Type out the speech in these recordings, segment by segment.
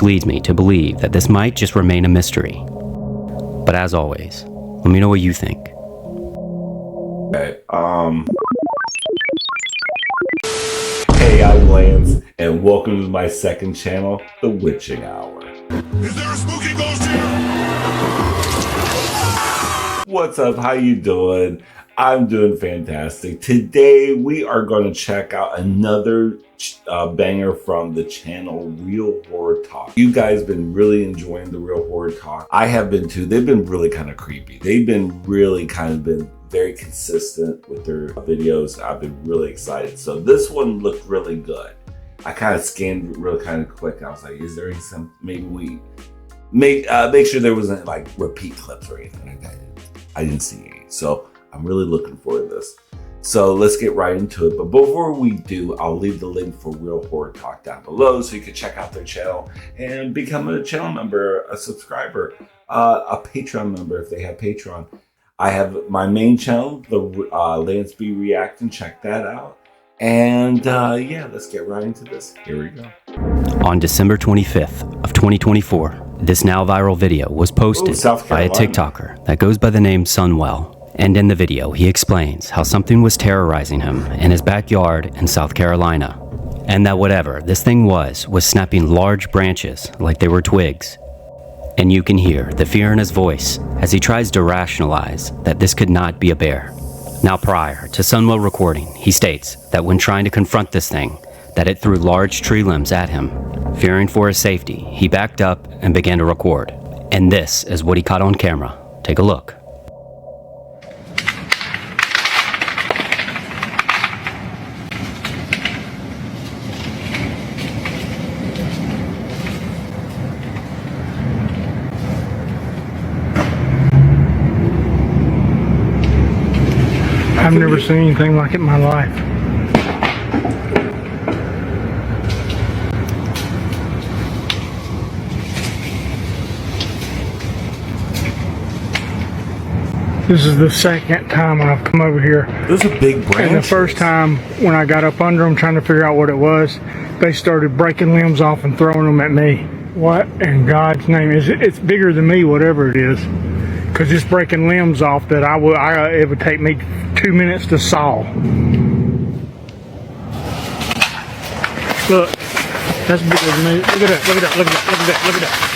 which leads me to believe that this might just remain a mystery. But as always, let me know what you think. Okay, Hey, I'm Lance, and welcome to my second channel, The Witching Hour. Is there a spooky ghost here? What's up? How you doing? I'm doing fantastic. Today, we are going to check out another banger from the channel Real Horror Talk. You guys been really enjoying the Real Horror Talk. I have been too. They've been really kind of creepy. They've been really been very consistent with their videos. I've been really excited. So this one looked really good. I kind of scanned really kind of quick. I was like, is there any maybe we make sure there wasn't like repeat clips or anything like that. I didn't see any. So I'm really looking forward to this. So let's get right into it. But before we do, I'll leave the link for Real Horror Talk down below so you can check out their channel and become a channel member, a subscriber, a Patreon member if they have Patreon. I have my main channel, the Lance B React, and check that out. And yeah, let's get right into this. Here we go. On December 25th of 2024, this now viral video was posted by a TikToker that goes by the name Sunwell. And in the video, he explains how something was terrorizing him in his backyard in South Carolina. And that whatever this thing was snapping large branches like they were twigs. And you can hear the fear in his voice as he tries to rationalize that this could not be a bear. Now, prior to Sunwell recording, he states that when trying to confront this thing, that it threw large tree limbs at him. Fearing for his safety, he backed up and began to record. And this is what he caught on camera. Take a look. I've never seen anything like it in my life. This is the second time when I've come over here. Those are big branches. And the first time when I got up under them trying to figure out what it was, they started breaking limbs off and throwing them at me. What in God's name is it? It's bigger than me, whatever it is. Because it's breaking limbs off that it would take me 2 minutes to saw. Look, that's bigger than me. Look at that, look at that, look at that, look at that, look at that.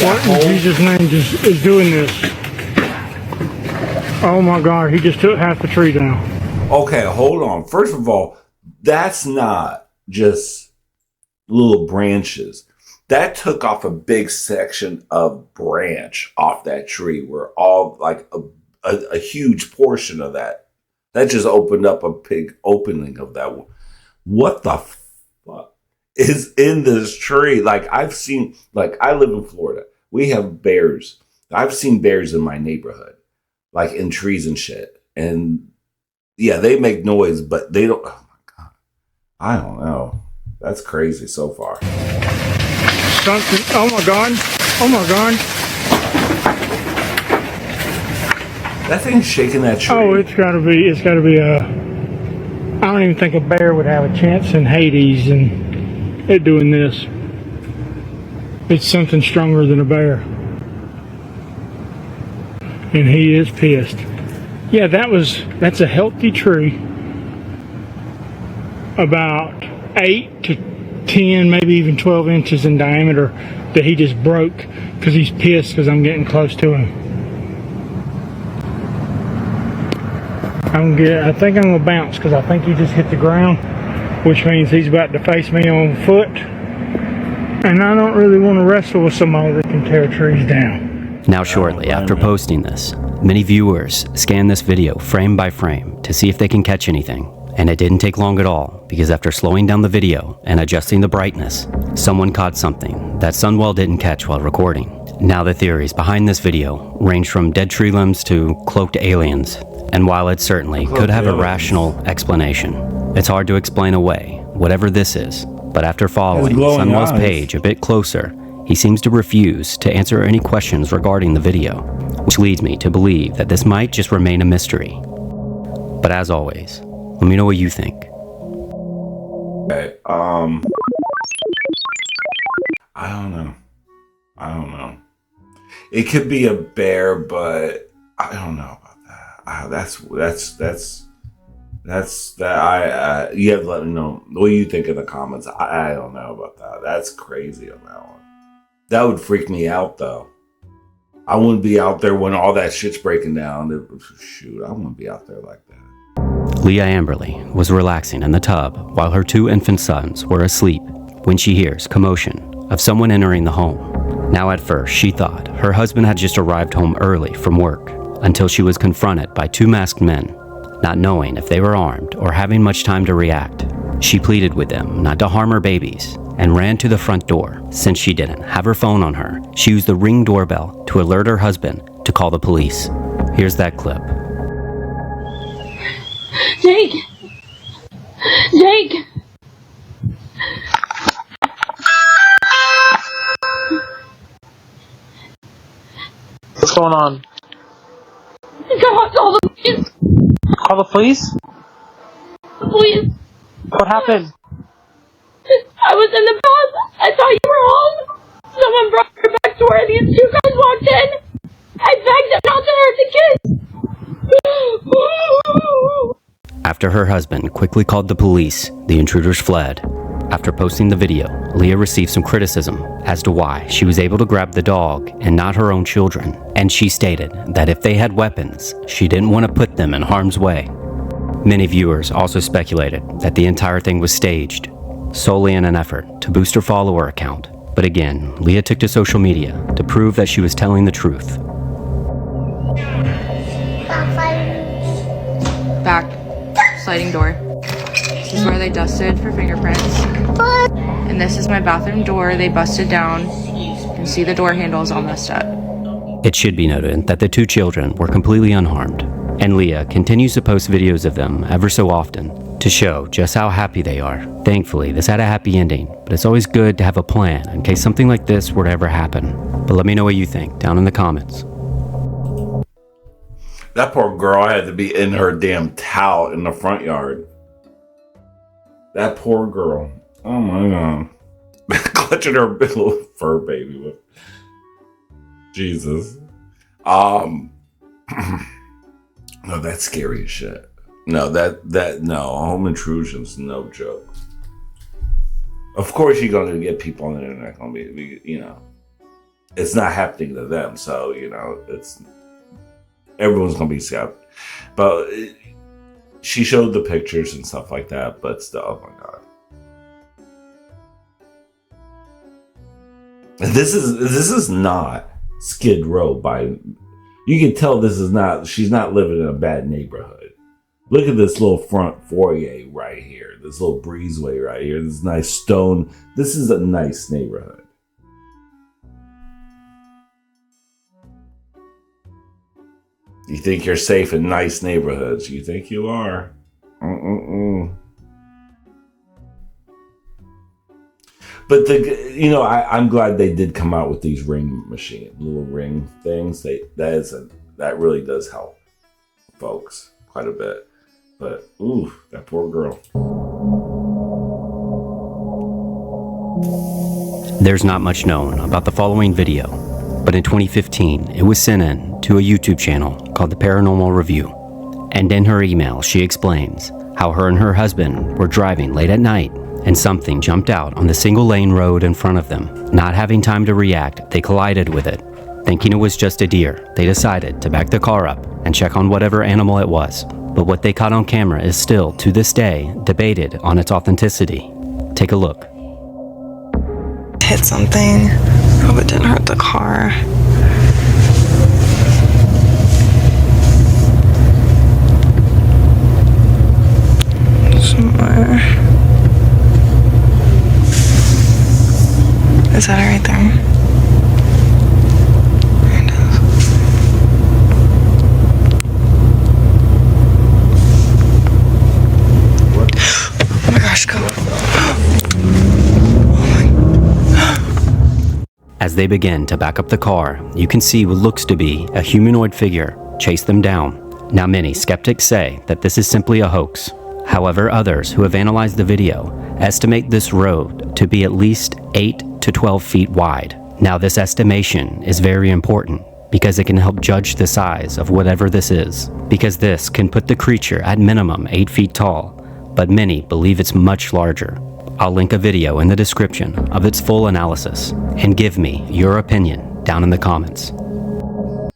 What in Jesus' name is doing this? Oh my God, he just took half the tree down. Okay, hold on. First of all, that's not just little branches. That took off a big section of branch off that tree where all like a huge portion of that just opened up a big opening of that. What the fuck is in this tree? Like I live in Florida. We have bears. I've seen bears in my neighborhood, like in trees and shit. And yeah, they make noise, but they don't. Oh my God. I don't know. That's crazy so far. Something. Oh my God. Oh my God. That thing's shaking that tree. Oh, it's gotta be I don't even think a bear would have a chance in Hades and it doing this. It's something stronger than a bear. And he is pissed. Yeah, that's a healthy tree. About 8 to 10, maybe even 12 inches in diameter that he just broke because he's pissed because I'm getting close to him. I think I'm going to bounce because I think he just hit the ground, which means he's about to face me on foot. And I don't really want to wrestle with somebody that can tear trees down. Now, shortly after posting this, many viewers scanned this video frame by frame to see if they can catch anything. And it didn't take long at all, because after slowing down the video and adjusting the brightness, someone caught something that Sunwell didn't catch while recording. Now the theories behind this video range from dead tree limbs to cloaked aliens, and while it certainly could have a rational explanation, it's hard to explain away whatever this is. But after following Sunwell's page a bit closer, he seems to refuse to answer any questions regarding the video, which leads me to believe that this might just remain a mystery. But as always, let me know what you think. Okay, I don't know. It could be a bear, but I don't know about that. That's that. You have to let me know what you think in the comments. I don't know about that. That's crazy on that one. That would freak me out, though. I wouldn't be out there when all that shit's breaking down. Shoot, I wouldn't be out there like that. Leah Amberly was relaxing in the tub while her 2 infant sons were asleep when she hears commotion of someone entering the home. Now at first, she thought her husband had just arrived home early from work until she was confronted by 2 masked men. Not knowing if they were armed or having much time to react, she pleaded with them not to harm her babies and ran to the front door. Since she didn't have her phone on her, she used the Ring doorbell to alert her husband to call the police. Here's that clip. Jake! Jake! What's going on? Come on, call the police! Call the police? Please! What happened? I was in the bus. I thought you were home. Someone brought her back to where these 2 guys walked in. I begged them not to hurt the kids. After her husband quickly called the police, the intruders fled. After posting the video, Leah received some criticism as to why she was able to grab the dog and not her own children, and she stated that if they had weapons, she didn't want to put them in harm's way. Many viewers also speculated that the entire thing was staged, solely in an effort to boost her follower account. But again, Leah took to social media to prove that she was telling the truth. Back sliding door. This is where they dusted for fingerprints. And this is my bathroom door they busted down. You can see the door handles all messed up. It should be noted that the 2 children were completely unharmed, and Leah continues to post videos of them ever so often to show just how happy they are. Thankfully, this had a happy ending, but it's always good to have a plan in case something like this were to ever happen. But let me know what you think down in the comments. That poor girl had to be in her damn towel in the front yard. That poor girl. Oh my God. Clutching her little fur baby with. Jesus. No, that's scary as shit. No, no, home intrusion's no joke. Of course you're going to get people on the internet going to be, you know, it's not happening to them. So, you know, everyone's going to be scared. But she showed the pictures and stuff like that, but still, oh my God. This is not Skid Row by, you can tell this is not, she's not living in a bad neighborhood. Look at this little front foyer right here. This little breezeway right here. This nice stone. This is a nice neighborhood. You think you're safe in nice neighborhoods. You think you are. But I'm glad they did come out with these ring machine, little ring things. That really does help folks quite a bit. But ooh, that poor girl. There's not much known about the following video, but in 2015, it was sent in to a YouTube channel called The Paranormal Review. And in her email, she explains how her and her husband were driving late at night and something jumped out on the single-lane road in front of them. Not having time to react, they collided with it. Thinking it was just a deer, they decided to back the car up and check on whatever animal it was. But what they caught on camera is still, to this day, debated on its authenticity. Take a look. Hit something. Hope it didn't hurt the car. Somewhere. Is that it right there? There it is. Oh my gosh, go. As they begin to back up the car, you can see what looks to be a humanoid figure chase them down. Now, many skeptics say that this is simply a hoax. However, others who have analyzed the video estimate this road to be at least 8 to 12 feet wide. Now, this estimation is very important because it can help judge the size of whatever this is, because this can put the creature at minimum 8 feet tall, but many believe it's much larger. I'll link a video in the description of its full analysis, and give me your opinion down in the comments.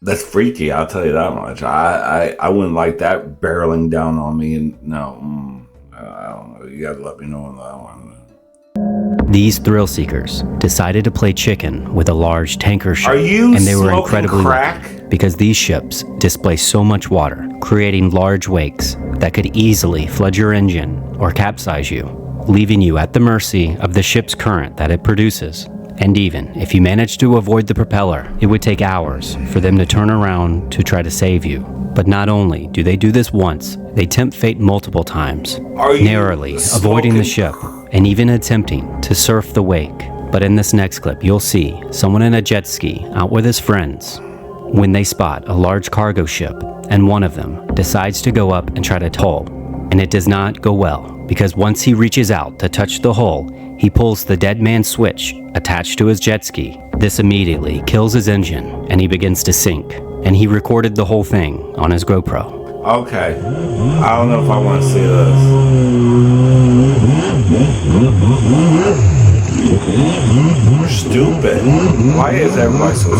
That's freaky, I'll tell you that much. I wouldn't like that barreling down on me. And no, I don't know. You gotta let me know on that one. These thrill seekers decided to play chicken with a large tanker ship, Are you and they were smoking incredibly crack? lucky because these ships displace so much water, creating large wakes that could easily flood your engine or capsize you, leaving you at the mercy of the ship's current that it produces. And even if you managed to avoid the propeller, it would take hours for them to turn around to try to save you. But not only do they do this once, they tempt fate multiple times, narrowly avoiding the ship and even attempting to surf the wake. But in this next clip, you'll see someone in a jet ski out with his friends when they spot a large cargo ship, and one of them decides to go up and try to tow. And it does not go well, because once he reaches out to touch the hull, he pulls the dead man switch attached to his jet ski. This immediately kills his engine, and he begins to sink. And he recorded the whole thing on his GoPro. Okay. I don't know if I want to see this. Stupid. Why is everybody so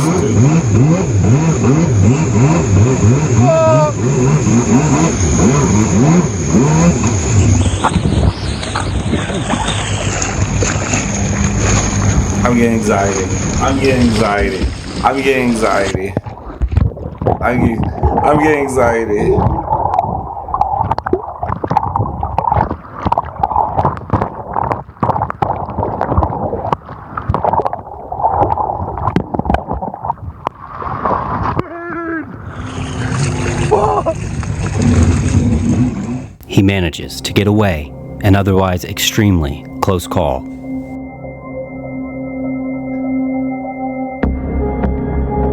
I'm getting anxiety. I'm getting anxiety. I'm getting anxiety. I'm getting anxiety. He manages to get away, an otherwise extremely close call.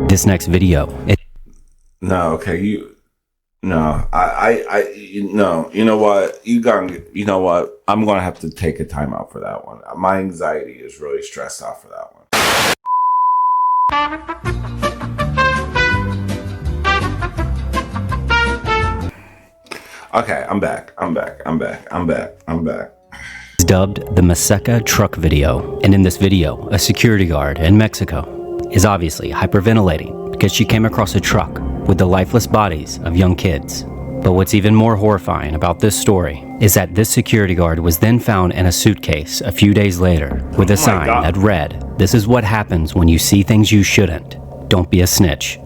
This next video, No, okay, no, no, you know what, you know what, I'm gonna have to take a time out for that one. My anxiety is really stressed out for that one. Okay, I'm back. is dubbed the Maseka truck video. And in this video, a security guard in Mexico is obviously hyperventilating because she came across a truck with the lifeless bodies of young kids. But what's even more horrifying about this story is that this security guard was then found in a suitcase a few days later with a sign that read, "This is what happens when you see things you shouldn't. Don't be a snitch."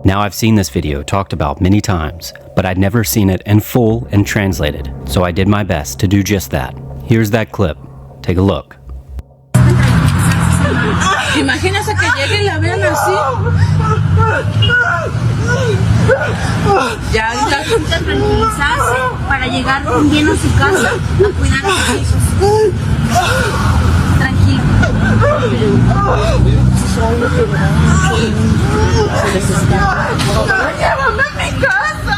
Now, I've seen this video talked about many times, but I'd never seen it in full and translated, so I did my best to do just that. Here's that clip. Take a look. Imagínese que llegue y la vean así. Ya ahorita tranquilizarse para llegar bien a su casa a cuidar a sus hijos. Tranquilo. Llévame a mi casa.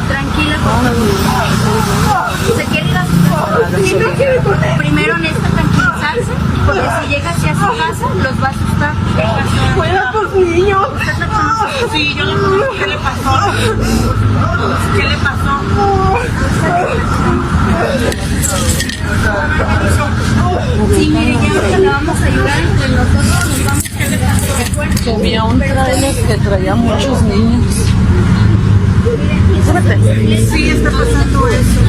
Tranquila, por favor. ¿Se quiere ir a su casa? Primero necesita tranquilizarse, porque si llega hacia su casa, los va a asustar. Cuida a tus niños. Sí, yo no sé qué le pasó. ¿Qué le pasó? Sí, mire, ya ahorita le vamos a ayudar entre nosotros. Nos vamos, ¿qué le pasó? Había un trailer que traía muchos niños. Sí, está pasando eso.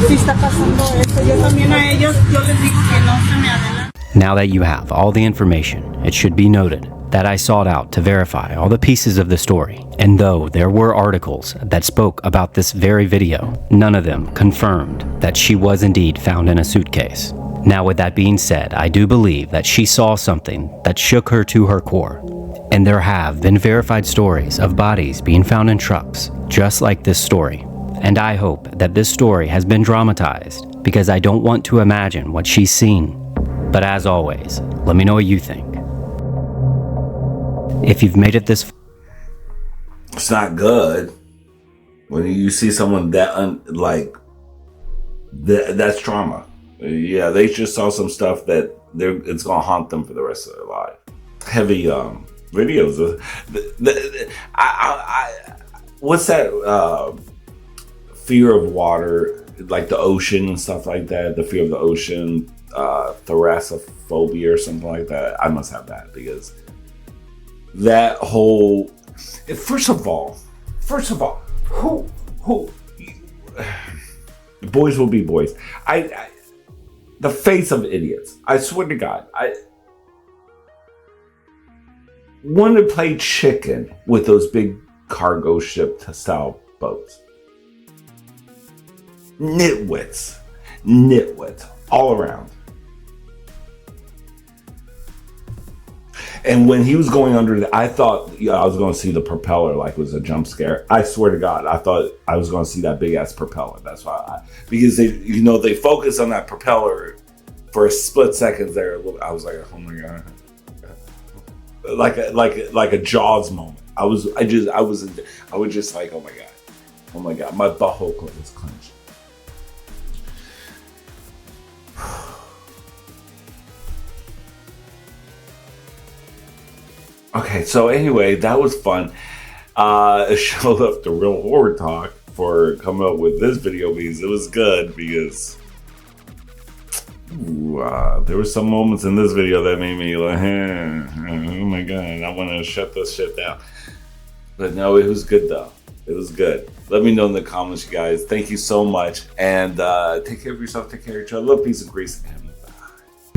Sí, está pasando eso. Yo también a ellos, yo les digo que no se me adelanten. Now that you have all the information, it should be noted that I sought out to verify all the pieces of the story. And though there were articles that spoke about this very video, none of them confirmed that she was indeed found in a suitcase. Now, with that being said, I do believe that she saw something that shook her to her core. And there have been verified stories of bodies being found in trucks, just like this story. And I hope that this story has been dramatized, because I don't want to imagine what she's seen. But as always, let me know what you think. If you've made it this It's not good when you see someone that that's trauma. Yeah, they just saw some stuff that it's gonna haunt them for the rest of their life. Heavy videos of what's that fear of water, like the ocean and stuff like that, the fear of the ocean, thalassophobia or something like that. I must have that, because that whole first of all, who boys will be boys. I the face of idiots. I swear to God, I want to play chicken with those big cargo ship style boats. Nitwits all around. And when he was going under, I thought I was going to see the propeller, like it was a jump scare. I swear to God, I thought I was going to see that big ass propeller. That's why, because they focus on that propeller for a split second there. I was like, oh my God, like a Jaws moment. I was just like, oh my God, my butthole was clenched. Okay, so anyway, that was fun. Shout out to Real Horror Talk for coming up with this video, because it was good, because there were some moments in this video that made me like, oh my God, I want to shut this shit down. But no, it was good though. It was good. Let me know in the comments, you guys. Thank you so much. And take care of yourself, take care of each other. Love, peace, and grace.